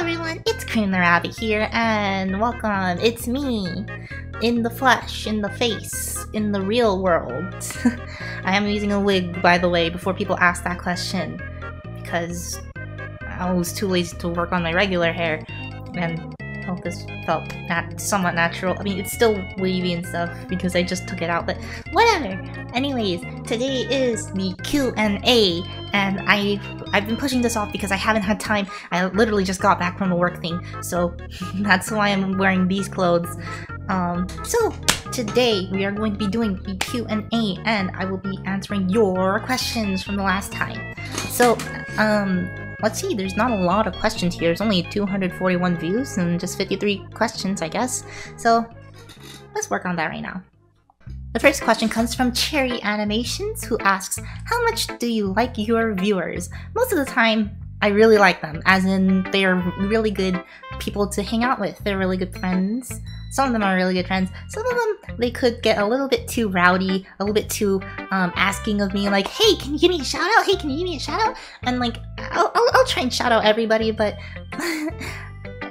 everyone, it's CreamBRabbit here, and welcome. It's me, in the flesh, in the face, in the real world. I am using a wig, by the way, before people ask that question, because I was too lazy to work on my regular hair, and well, this felt somewhat natural. I mean, it's still wavy and stuff, because I just took it out, but whatever! Anyways, today is the Q&A, and I've been pushing this off because I haven't had time. I literally just got back from a work thing, so that's why I'm wearing these clothes. So today we are going to be doing the Q&A, and I will be answering your questions from the last time. So, let's see, there's not a lot of questions here. There's only 241 views and just 53 questions, I guess. So let's work on that right now. The first question comes from Cherry Animations, who asks, how much do you like your viewers? Most of the time, I really like them, as in they are really good people to hang out with. They're really good friends. Some of them are really good friends. Some of them, they could get a little bit too rowdy, a little bit too asking of me, like, hey, can you give me a shout out? Hey, can you give me a shout out? And like, I'll try and shout out everybody, but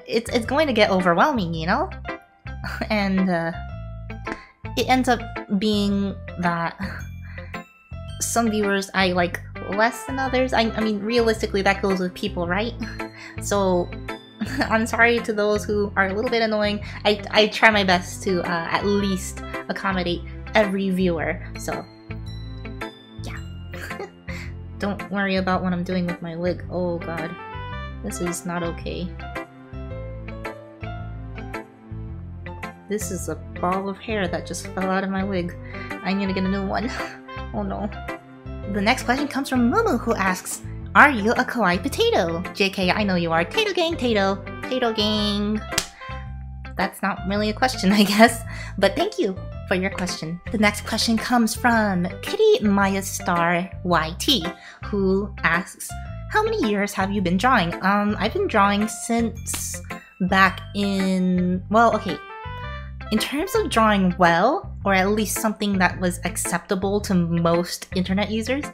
it's going to get overwhelming, you know? And it ends up being that some viewers I like less than others. I mean, realistically, that goes with people, right? So I'm sorry to those who are a little bit annoying. I try my best to at least accommodate every viewer, so yeah. Don't worry about what I'm doing with my wig. Oh god, this is not okay. This is a ball of hair that just fell out of my wig. I need to get a new one. Oh no. The next question comes from Mumu, who asks, are you a kawaii potato? JK, I know you are. Tato gang, Tato. Tato gang. That's not really a question, I guess. But thank you for your question. The next question comes from Kitty Maya Star YT, who asks, how many years have you been drawing? I've been drawing since back in... well, okay. In terms of drawing well, or at least something that was acceptable to most internet users,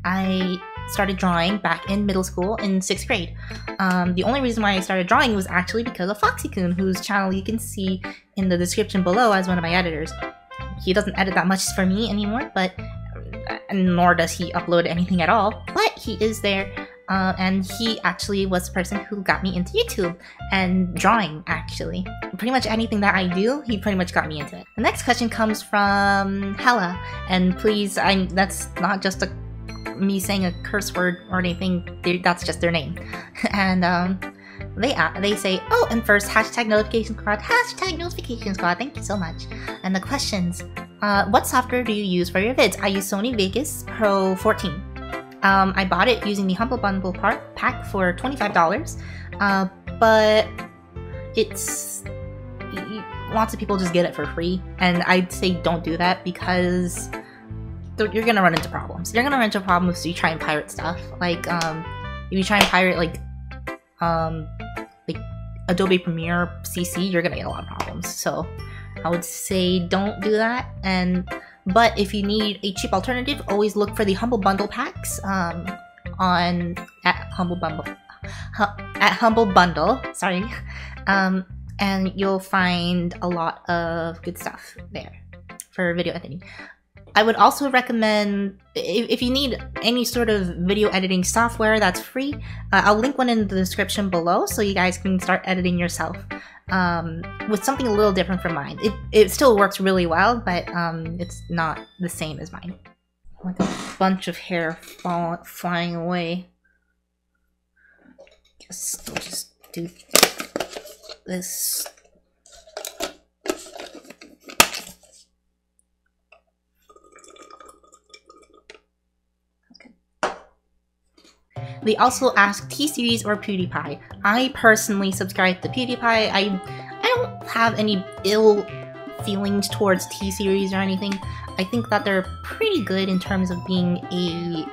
I started drawing back in middle school in 6th grade. The only reason why I started drawing was actually because of Foxy-kun, whose channel you can see in the description below as one of my editors. He doesn't edit that much for me anymore, but nor does he upload anything at all, but he is there. And he actually was the person who got me into YouTube and drawing, actually. Pretty much anything that I do, he pretty much got me into it. The next question comes from Hella, and please, that's not just me saying a curse word or anything, that's just their name. And they say, oh, and first, hashtag notification squad, thank you so much. And the questions, what software do you use for your vids? I use Sony Vegas Pro 14. I bought it using the Humble Bundle pack for $25, but it's... lots of people just get it for free, and I'd say don't do that because you're gonna run into problems. You're gonna run into problems if you try and pirate stuff. Like, if you try and pirate, like Adobe Premiere CC, you're gonna get a lot of problems. So I would say don't do that. But if you need a cheap alternative, always look for the Humble Bundle packs at Humble Bundle, sorry, and you'll find a lot of good stuff there for video editing. I would also recommend, if you need any sort of video editing software that's free, I'll link one in the description below so you guys can start editing yourself. With something a little different from mine. It still works really well, but it's not the same as mine. Like a bunch of hair flying away. Guess I'll just do this. They also ask T-Series or PewDiePie. I personally subscribe to PewDiePie. I don't have any ill feelings towards T-Series or anything. I think that they're pretty good in terms of being a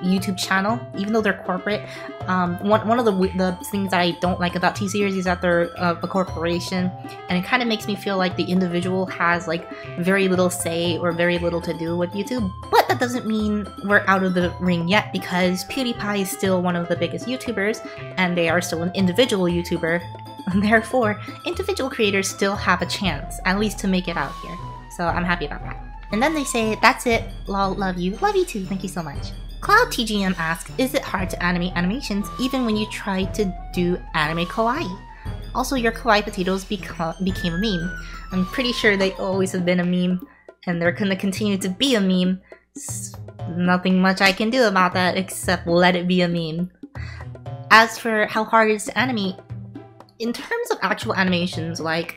YouTube channel, even though they're corporate. One of the things that I don't like about T-Series is that they're a corporation, and it kind of makes me feel like the individual has like very little say or very little to do with YouTube. But that doesn't mean we're out of the ring yet, because PewDiePie is still one of the biggest YouTubers, and they are still an individual YouTuber. Therefore, individual creators still have a chance, at least to make it out here. So I'm happy about that. And then they say, that's it, lol, love you. Love you too, thank you so much. Cloud TGM asks, is it hard to animate animations even when you try to do anime kawaii? Also, your kawaii potatoes became a meme. I'm pretty sure they always have been a meme, and they're gonna continue to be a meme. Nothing much I can do about that except let it be a meme. As for how hard it is to animate, in terms of actual animations, like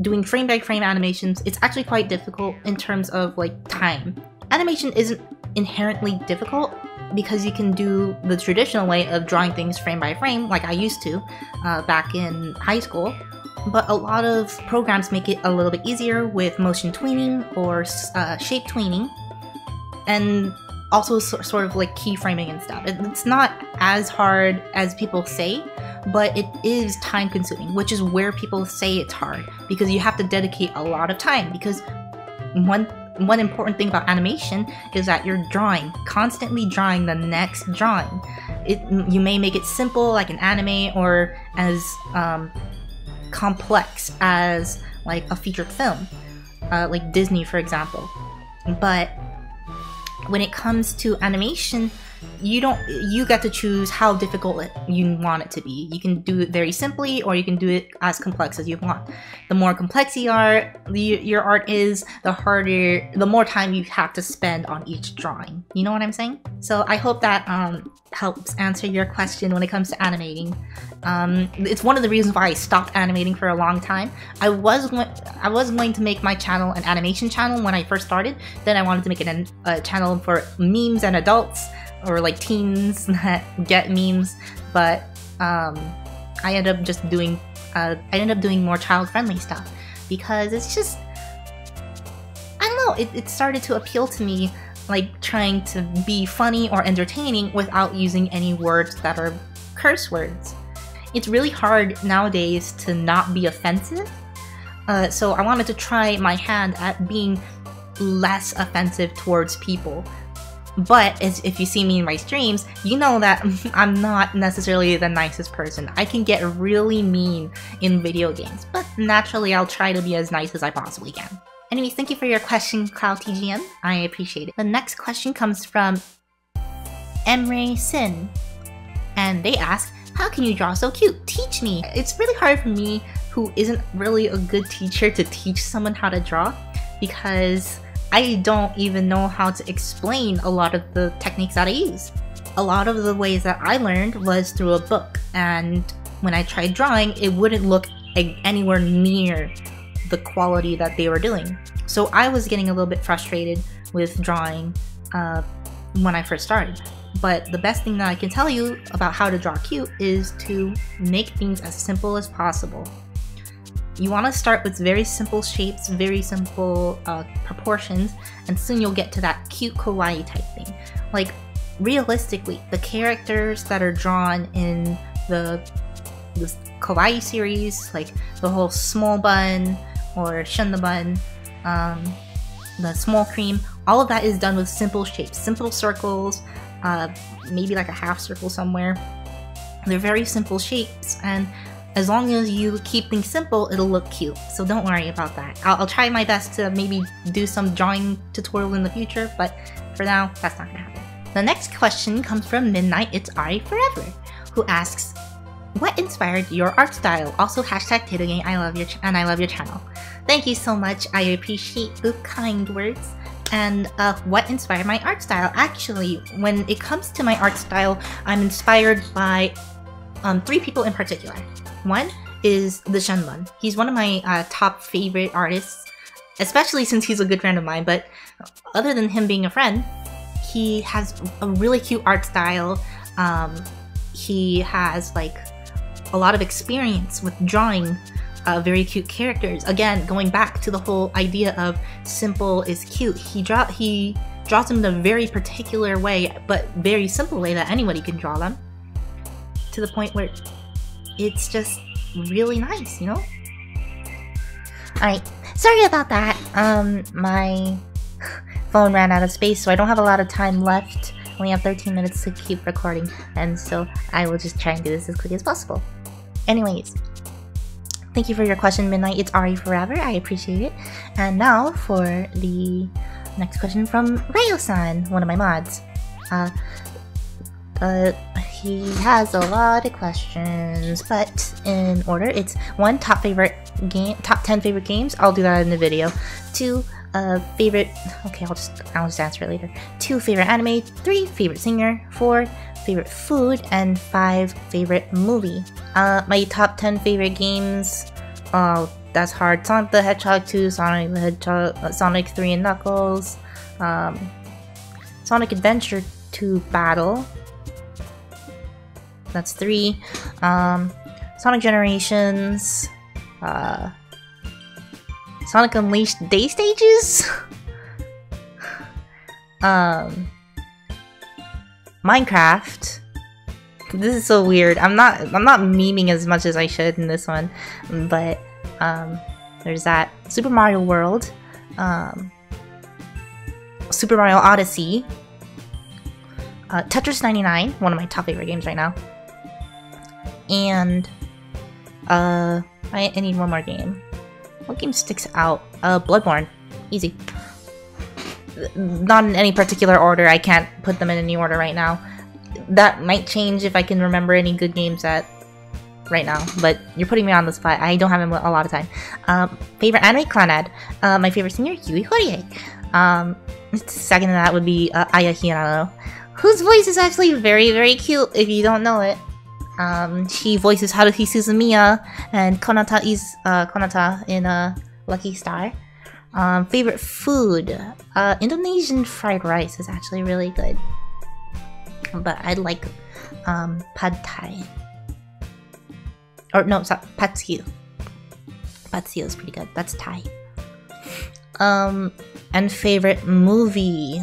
doing frame by frame animations, it's actually quite difficult in terms of like time. Animation isn't inherently difficult because you can do the traditional way of drawing things frame by frame like I used to back in high school, but a lot of programs make it a little bit easier with motion tweening or shape tweening, and also sort of like keyframing and stuff. It's not as hard as people say, but it is time consuming, which is where people say it's hard, because you have to dedicate a lot of time, because one important thing about animation is that you're constantly drawing the next drawing. You may make it simple like an anime, or as complex as like a featured film, like Disney for example. But when it comes to animation, you get to choose how difficult you want it to be. You can do it very simply, or you can do it as complex as you want. The more complex your art is, the more time you have to spend on each drawing. You know what I'm saying? So I hope that helps answer your question when it comes to animating. It's one of the reasons why I stopped animating for a long time. I was going to make my channel an animation channel when I first started. Then I wanted to make it a channel for memes and adults, or like teens that get memes, but I ended up just doing more child-friendly stuff, because it's just, I don't know, it started to appeal to me, like trying to be funny or entertaining without using any words that are curse words. It's really hard nowadays to not be offensive, so I wanted to try my hand at being less offensive towards people. But if you see me in my streams, you know that I'm not necessarily the nicest person. I can get really mean in video games, but naturally I'll try to be as nice as I possibly can. Anyways, thank you for your question, Cloud TGM. I appreciate it. The next question comes from Emre Sin, and they ask, how can you draw so cute? Teach me! It's really hard for me, who isn't really a good teacher, to teach someone how to draw, because I don't even know how to explain a lot of the techniques that I use. A lot of the ways that I learned was through a book, and when I tried drawing, it wouldn't look anywhere near the quality that they were doing. So I was getting a little bit frustrated with drawing when I first started. But the best thing that I can tell you about how to draw cute is to make things as simple as possible. You want to start with very simple shapes, very simple proportions, and soon you'll get to that cute kawaii type thing. Like, realistically, the characters that are drawn in this kawaii series, like the whole SmallBun or ShunBun, the small cream, all of that is done with simple shapes, simple circles, maybe like a half circle somewhere. They're very simple shapes, and as long as you keep things simple, it'll look cute, so don't worry about that. I'll try my best to maybe do some drawing tutorial in the future, but for now, that's not gonna happen. The next question comes from Midnight It's Ari Forever, who asks, what inspired your art style? Also hashtag TatoGang, I love your channel. Thank you so much, I appreciate the kind words. And what inspired my art style? Actually, when it comes to my art style, I'm inspired by 3 people in particular. One is the ShunBun. He's one of my top favorite artists, especially since he's a good friend of mine, but other than him being a friend, he has a really cute art style. He has like a lot of experience with drawing very cute characters. Again, going back to the whole idea of simple is cute, he draws them in a very particular way, but very simple way that anybody can draw them. To the point where it's just really nice, you know? Alright, sorry about that. My phone ran out of space, so I don't have a lot of time left. I only have 13 minutes to keep recording, and so I will just try and do this as quick as possible. Anyways, thank you for your question, Midnight. It's Ari Forever. I appreciate it. And now for the next question from Rayo-san, one of my mods. He has a lot of questions, but in order, it's 1, top 10 favorite games. I'll do that in the video. 2, favorite. Okay, I'll just answer it later. 2, favorite anime. 3, favorite singer. 4, favorite food. And 5, favorite movie. My top 10 favorite games. Oh, that's hard. Sonic the Hedgehog 2, Sonic the Hedgehog, Sonic 3 and Knuckles, Sonic Adventure 2 Battle. That's 3. Sonic Generations, Sonic Unleashed Day Stages, Minecraft. This is so weird. I'm not memeing as much as I should in this one, but there's that. Super Mario World, Super Mario Odyssey, Tetris 99, one of my top favorite games right now, and I need one more game. What game sticks out? Bloodborne. Easy. Not in any particular order. I can't put them in any order right now. That might change if I can remember any good games right now, but you're putting me on the spot. I don't have a lot of time. Favorite anime? Clannad. My favorite singer? Yui Horie. Second to that would be Aya Hirano, whose voice is actually very, very cute if you don't know it. She voices Haruhi Suzumiya and Konata in Lucky Star. Favorite food? Indonesian fried rice is actually really good. But I like pad thai. Or no, sorry, pad siu. Pad siu is pretty good. That's Thai. And favorite movie?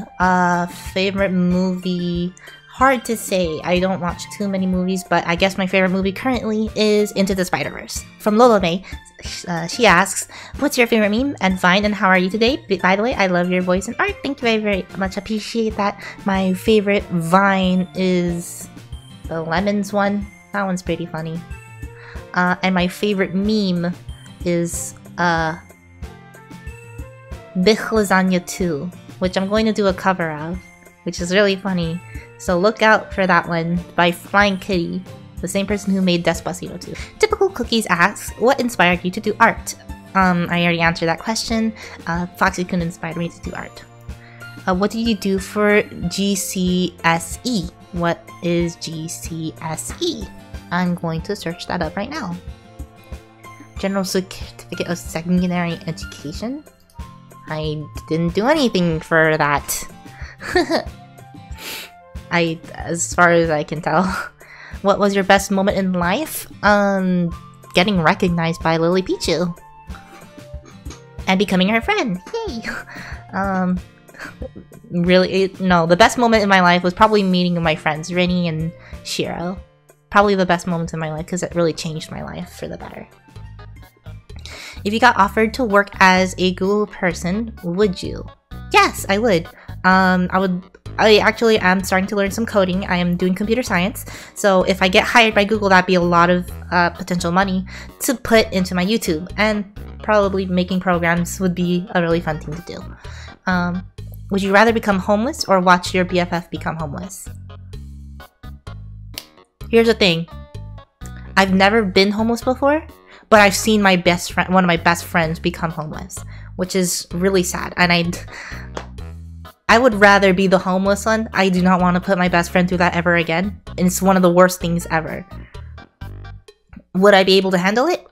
Favorite movie? Hard to say. I don't watch too many movies, but I guess my favorite movie currently is Into the Spider-Verse. From Lolo May, she asks, what's your favorite meme and Vine, and how are you today? By the way, I love your voice and art. Thank you very, very much. Appreciate that. My favorite Vine is the Lemons one. That one's pretty funny. And my favorite meme is Big Lasagna 2, which I'm going to do a cover of, which is really funny. So look out for that one by Flying Kitty, the same person who made Despacito 2. Typical Cookies asks, what inspired you to do art? I already answered that question. Foxy-kun inspired me to do art. What do you do for GCSE? What is GCSE? I'm going to search that up right now. General Certificate of Secondary Education? I didn't do anything for that. As far as I can tell. What was your best moment in life? Getting recognized by Lily Pichu. And becoming her friend. Yay! Really, no, the best moment in my life was probably meeting my friends, Rini and Shiro. Probably the best moments in my life because it really changed my life for the better. If you got offered to work as a Google person, would you? Yes, I would. I actually am starting to learn some coding. I am doing computer science. So if I get hired by Google, that'd be a lot of potential money to put into my YouTube. And probably making programs would be a really fun thing to do. Would you rather become homeless or watch your BFF become homeless? Here's the thing. I've never been homeless before, but I've seen my best friend, one of my best friends, become homeless, which is really sad. And I would rather be the homeless one. I do not want to put my best friend through that ever again. And it's one of the worst things ever. Would I be able to handle it?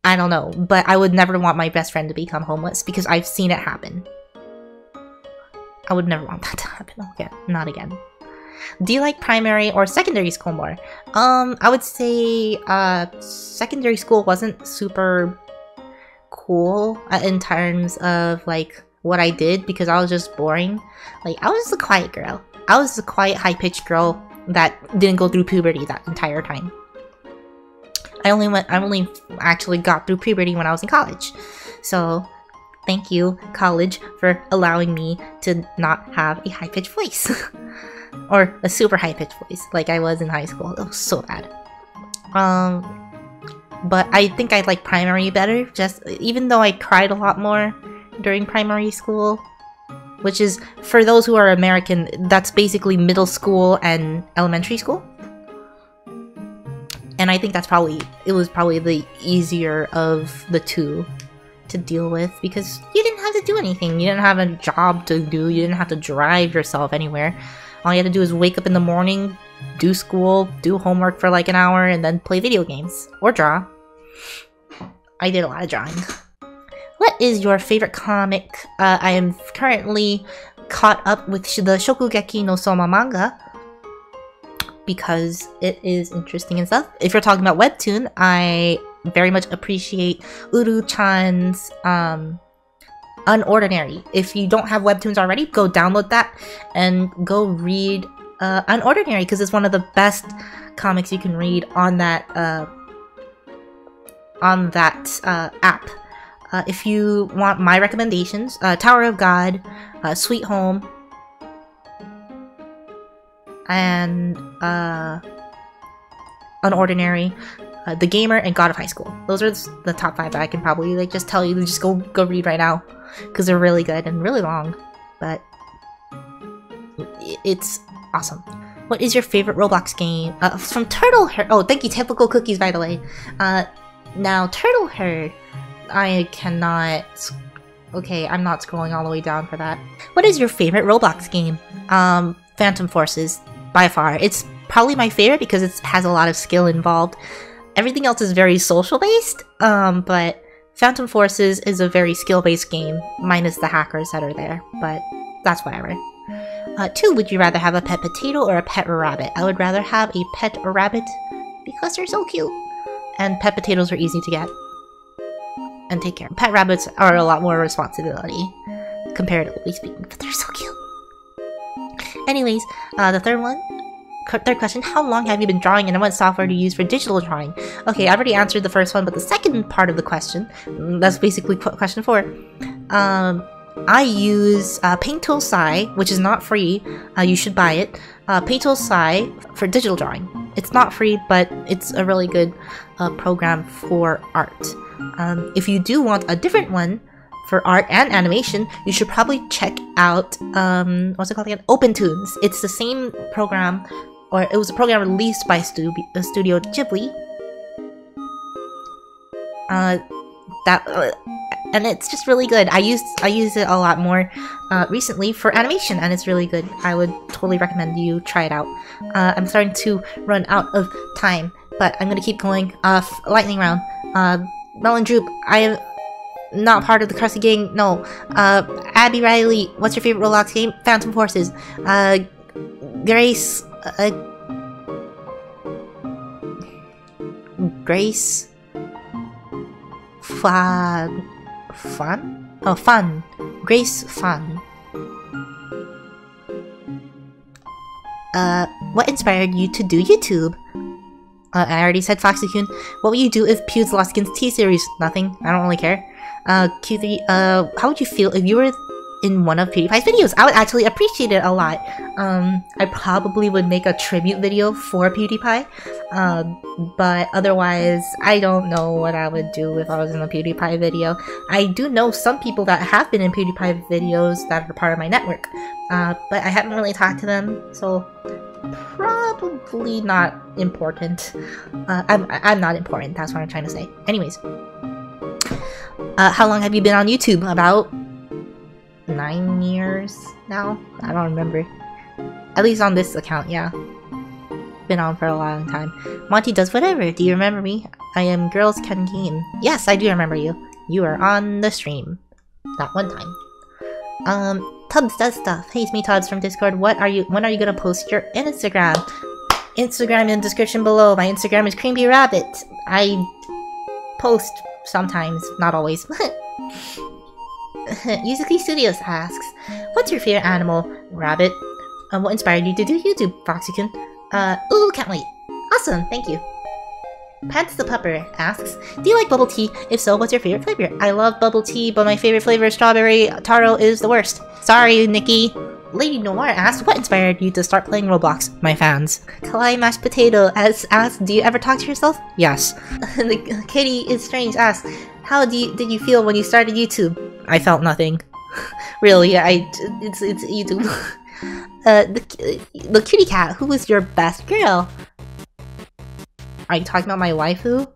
I don't know, but I would never want my best friend to become homeless because I've seen it happen. I would never want that to happen again. Not again. Do you like primary or secondary school more? I would say secondary school wasn't super cool in terms of like what I did because I was just boring. Like, I was a quiet girl. I was a quiet, high-pitched girl that didn't go through puberty that entire time. I only actually got through puberty when I was in college. So, thank you, college, for allowing me to not have a high-pitched voice. Or a super high-pitched voice, like I was in high school. It was so bad. But I think I like primary better, even though I cried a lot more during primary school. Which is, for those who are American, that's basically middle school and elementary school. And I think it was probably the easier of the two to deal with because you didn't have to do anything. You didn't have a job to do. You didn't have to drive yourself anywhere. All you had to do is wake up in the morning, do school, do homework for like an hour, and then play video games. Or draw. I did a lot of drawing. What is your favorite comic? I am currently caught up with the Shokugeki no Soma manga because it is interesting and stuff. If you're talking about webtoon, I very much appreciate Uru-chan's Unordinary. If you don't have webtoons already, go download that and go read Unordinary because it's one of the best comics you can read on that app. If you want my recommendations, Tower of God, Sweet Home, and Unordinary, The Gamer, and God of High School. Those are the top 5 that I can probably like just tell you to just go read right now because they're really good and really long, but it's awesome. What is your favorite Roblox game? From Turtle Herd. Oh, thank you, Typical Cookies, by the way. Now Turtle Herd. I cannot... Okay, I'm not scrolling all the way down for that. What is your favorite Roblox game? Phantom Forces, by far. It's probably my favorite because it has a lot of skill involved. Everything else is very social-based, but Phantom Forces is a very skill-based game, minus the hackers that are there, but that's whatever. 2, would you rather have a pet potato or a pet rabbit? I would rather have a pet rabbit because they're so cute. And pet potatoes are easy to get and take care of. Pet rabbits are a lot more responsibility, comparatively speaking, but they're so cute. Anyways, the third question, how long have you been drawing and what software do you use for digital drawing? Okay, I already answered the first one, but the second part of the question, that's basically question 4. I use Paintool Sai, which is not free. You should buy it. Paintool Sai for digital drawing. It's not free, but it's a really good program for art. If you do want a different one for art and animation, you should probably check out what's it called again? OpenToons. It's the same program, or it was a program released by Studio Ghibli. And it's just really good. I use it a lot more recently for animation, and it's really good. I would totally recommend you try it out. I'm starting to run out of time, but I'm gonna keep going. Lightning round. Melon Droop, I am not part of the Crusty Gang. No. Abby Riley, what's your favorite Roblox game? Phantom Forces. Grace. Grace. Fun? Oh, Fun. Grace Fun. What inspired you to do YouTube? I already said Foxy-kun. What would you do if Pewds lost against T-Series? Nothing. I don't really care. Q3, how would you feel if you were in one of PewDiePie's videos? I would actually appreciate it a lot. I probably would make a tribute video for PewDiePie. But otherwise, I don't know what I would do if I was in a PewDiePie video. I do know some people that have been in PewDiePie videos that are part of my network. But I haven't really talked to them, so probably not important. I'm not important, that's what I'm trying to say. Anyways. How long have you been on YouTube? About 9 years now? I don't remember. At least on this account, yeah. Been on for a long time. Monty does whatever. Do you remember me? I am Girls Can Game. Yes, I do remember you. You were on the stream. That one time. Tubbs does stuff. Hey, it's me, Tubbs from Discord. When are you gonna post your Instagram? Instagram in the description below. My Instagram is CreamBRabbit. I post sometimes, not always. Musically Studios asks, what's your favorite animal? Rabbit. What inspired you to do YouTube, Foxy-kun? Ooh, can't wait. Awesome, thank you. Pants the Pupper asks, do you like bubble tea? If so, what's your favorite flavor? I love bubble tea, but my favorite flavor is strawberry. Taro is the worst. Sorry, Nikki. Lady Noir asks, what inspired you to start playing Roblox? My fans. Kawaii Mashed Potato asks, do you ever talk to yourself? Yes. The Kitty is Strange asks, how did you feel when you started YouTube? I felt nothing. Really, it's YouTube. The Kitty Cat, who is your best girl? Are you talking about my waifu?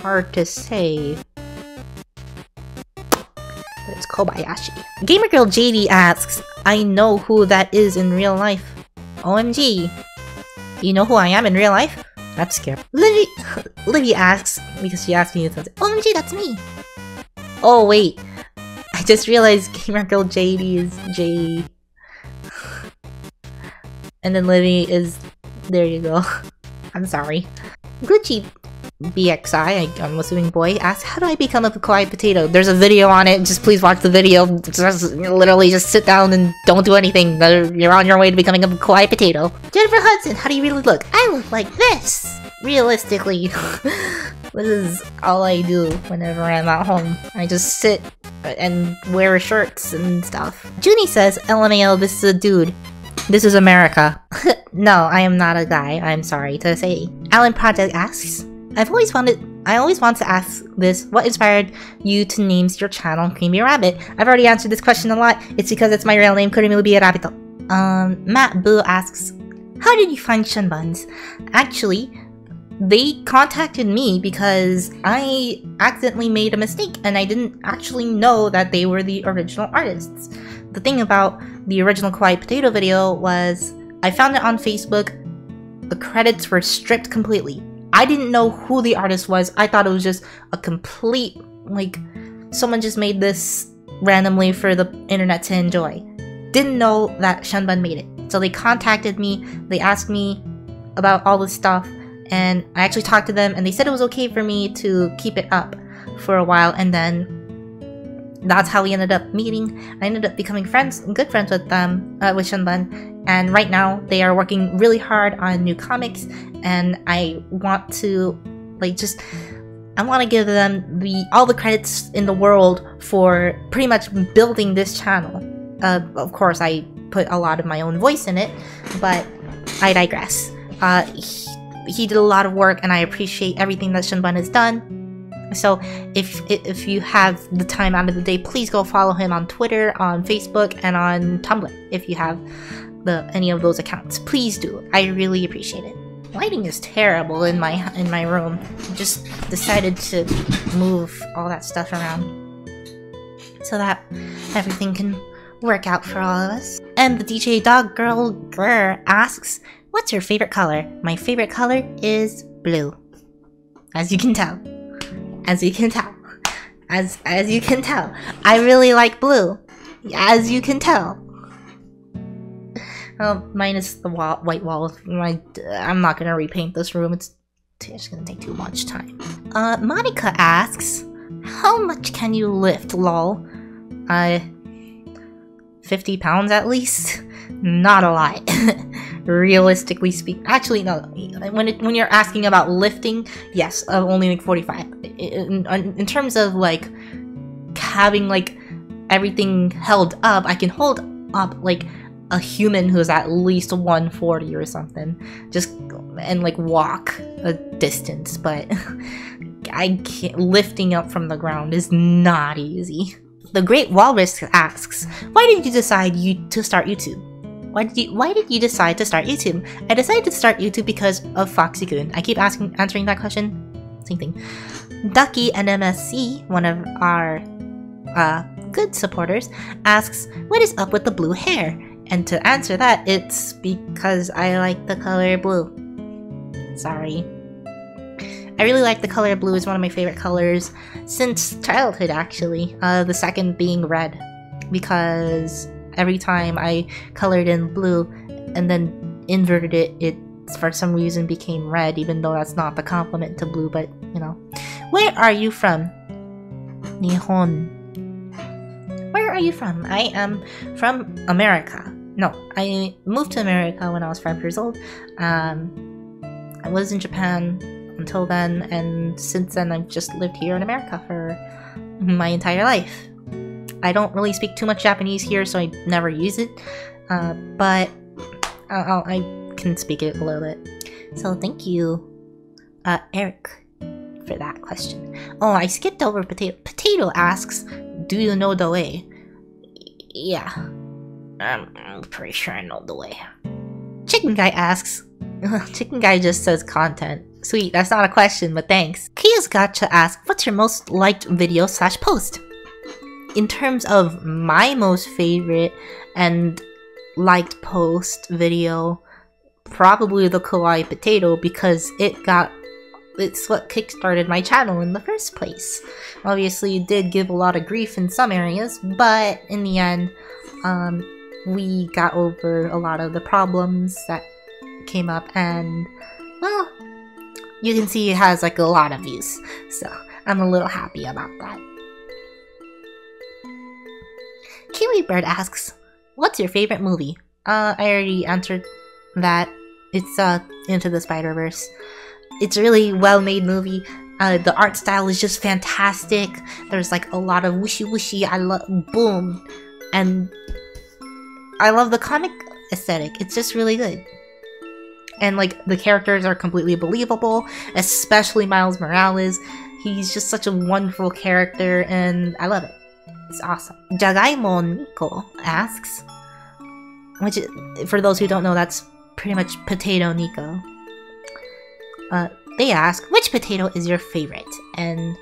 Hard to say. But it's Kobayashi. Gamer Girl JD asks, I know who that is in real life. OMG. You know who I am in real life? That's scary. Livy asks, because she asked me something. OMG, that's me. Oh wait. I just realized Gamer Girl JD is J. And then Livy is... There you go. I'm sorry. Gucci BXI, I'm assuming boy, asks, how do I become a kawaii potato? There's a video on it, just please watch the video. Just literally just sit down and don't do anything. You're on your way to becoming a kawaii potato. Jennifer Hudson, how do you really look? I look like this! Realistically. This is all I do whenever I'm at home. I just sit and wear shirts and stuff. Junie says, LMAO, this is a dude. This is America. No, I am not a guy, I'm sorry to say. Alan Project asks, I always want to ask this, what inspired you to name your channel CreamBRabbit? I've already answered this question a lot. It's because it's my real name, couldn't really be a rabbit though. Matt Boo asks, how did you find ShunBuns? Actually, they contacted me because I accidentally made a mistake and I didn't actually know that they were the original artists. The thing about the original Kawaii Potato video was I found it on Facebook. The credits were stripped completely. I didn't know who the artist was. I thought it was just a complete, like, someone just made this randomly for the internet to enjoy. Didn't know that ShunBun made it. So they contacted me, they asked me about all this stuff, and I actually talked to them and they said it was okay for me to keep it up for a while, and then that's how we ended up meeting. I ended up becoming good friends with them, with ShunBun, and right now they are working really hard on new comics, and I want to, like, I want to give them all the credits in the world for pretty much building this channel. Of course, I put a lot of my own voice in it, but I digress. He did a lot of work, and I appreciate everything that ShunBun has done. So if you have the time out of the day, please go follow him on Twitter, on Facebook, and on Tumblr. If you have any of those accounts, please do. I really appreciate it. Lighting is terrible in my room. I just decided to move all that stuff around so that everything can work out for all of us. And the DJ Dog Girl Grr asks, what's your favorite color? My favorite color is blue. As you can tell. As you can tell. As you can tell. I really like blue. As you can tell. Minus the white walls. I'm not gonna repaint this room. It's just gonna take too much time. Monica asks, how much can you lift, lol? 50 pounds at least? Not a lot. Realistically speaking. Actually, no. When you're asking about lifting, yes, only like 45. In terms of like having like everything held up, I can hold up like a human who's at least 140 or something, just and like walk a distance, but I can't. Lifting up from the ground is not easy. The Great Walrus asks, why did you decide to start YouTube? Why did you decide to start YouTube? I decided to start YouTube because of Foxy-kun. I keep answering that question. Same thing. Ducky and MSC, one of our good supporters, asks, what is up with the blue hair? And to answer that, it's because I like the color blue. Sorry. I really like the color blue. It's one of my favorite colors since childhood, actually. The second being red, because every time I colored in blue and then inverted it, it for some reason became red, even though that's not the complement to blue, but you know, Where are you from? Nihon. Where are you from? I am from America. No, I moved to America when I was 5 years old. I was in Japan until then, and since then I've just lived here in America for my entire life. I don't really speak too much Japanese here, so I never use it, but I can speak it a little bit. So thank you, Eric, for that question. Oh, I skipped over Potato. Potato asks, do you know the way? Yeah, I'm pretty sure I know the way. Chicken Guy asks, Chicken Guy just says content. Sweet, that's not a question, but thanks. Kia's Gotcha asks, what's your most liked video / post? In terms of my most favorite and liked post video, probably the Kawaii Potato, because it's what kickstarted my channel in the first place. Obviously, it did give a lot of grief in some areas, but in the end, we got over a lot of the problems that came up, and well, you can see it has like a lot of views, so I'm a little happy about that. Kiwi Bird asks, what's your favorite movie? I already answered that. It's Into the Spider-Verse. It's a really well-made movie. The art style is just fantastic. There's like a lot of wishy-wishy, I love boom, and I love the comic aesthetic. It's just really good. And like the characters are completely believable, especially Miles Morales. He's just such a wonderful character, and I love it. It's awesome. Jagaimo Nico asks, which for those who don't know, that's pretty much Potato Nico. They ask, which potato is your favorite? And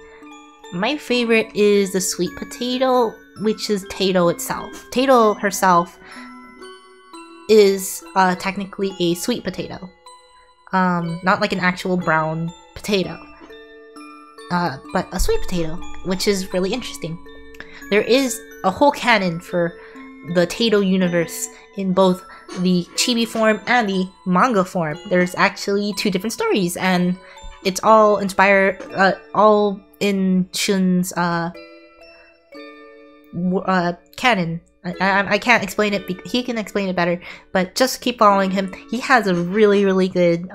my favorite is the sweet potato, which is Tato itself. Tato herself is technically a sweet potato. Not like an actual brown potato. But a sweet potato, which is really interesting. There is a whole canon for the Tato universe in both the chibi form and the manga form. There's actually 2 different stories, and it's all inspired, all in Shun's canon. I can't explain it, he can explain it better, but just keep following him. He has a really good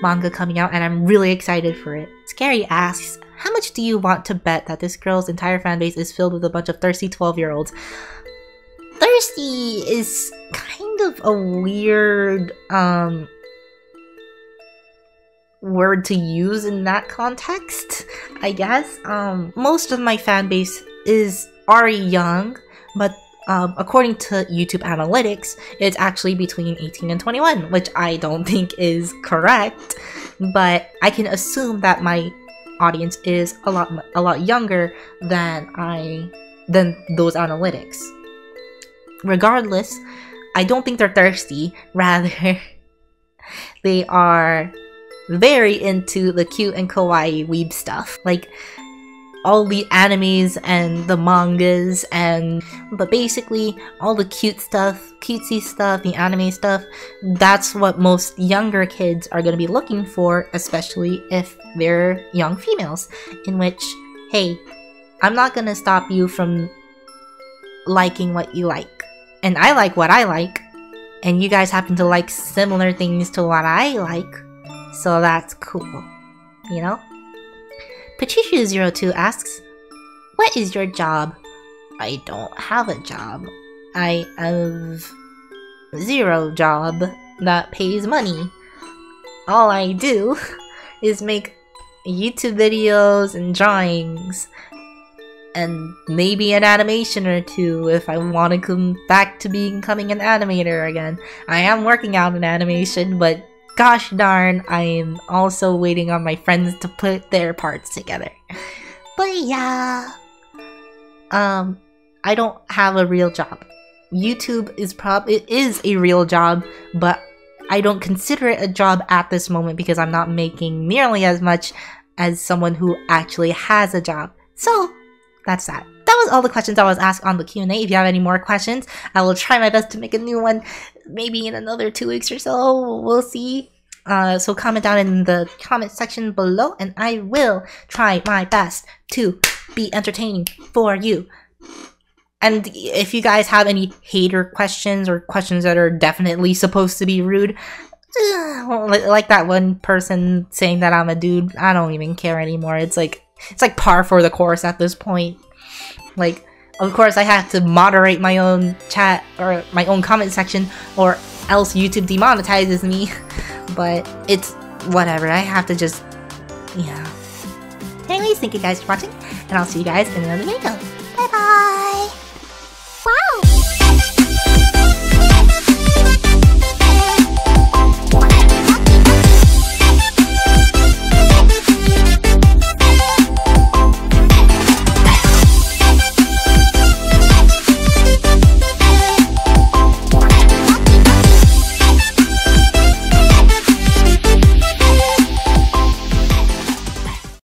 manga coming out, and I'm really excited for it. Scary asks, how much do you want to bet that this girl's entire fanbase is filled with a bunch of thirsty 12-year-olds? Thirsty is kind of a weird word to use in that context, I guess. Most of my fanbase are young, but according to YouTube analytics, it's actually between 18 and 21, which I don't think is correct, but I can assume that my audience is a lot younger than those analytics. Regardless, I don't think they're thirsty, rather they are very into the cute and kawaii weeb stuff. Like all the animes and the mangas, but basically all the cutesy stuff, the anime stuff, that's what most younger kids are going to be looking for, especially if they're young females. In which, hey, I'm not going to stop you from liking what you like. And I like what I like, and you guys happen to like similar things to what I like, so that's cool, you know? Patricia02 asks, what is your job? I don't have a job. I have 0 job that pays money. All I do is make YouTube videos and drawings, and maybe an animation or 2 if I want to come back to becoming an animator again. I am working out an animation, but gosh darn, I am also waiting on my friends to put their parts together. But yeah, I don't have a real job. YouTube is a real job, but I don't consider it a job at this moment because I'm not making nearly as much as someone who actually has a job. So that's that. That was all the questions I was asked on the Q&A. If you have any more questions, I will try my best to make a new one maybe in another 2 weeks or so. We'll see. So comment down in the comment section below, and I will try my best to be entertaining for you. And if you guys have any hater questions or questions that are definitely supposed to be rude, like that one person saying that I'm a dude, I don't even care anymore. It's like par for the course at this point. Like, of course I have to moderate my own chat or my own comment section, or else YouTube demonetizes me. But it's whatever, I have to just, yeah. Anyways, thank you guys for watching, and I'll see you guys in another video.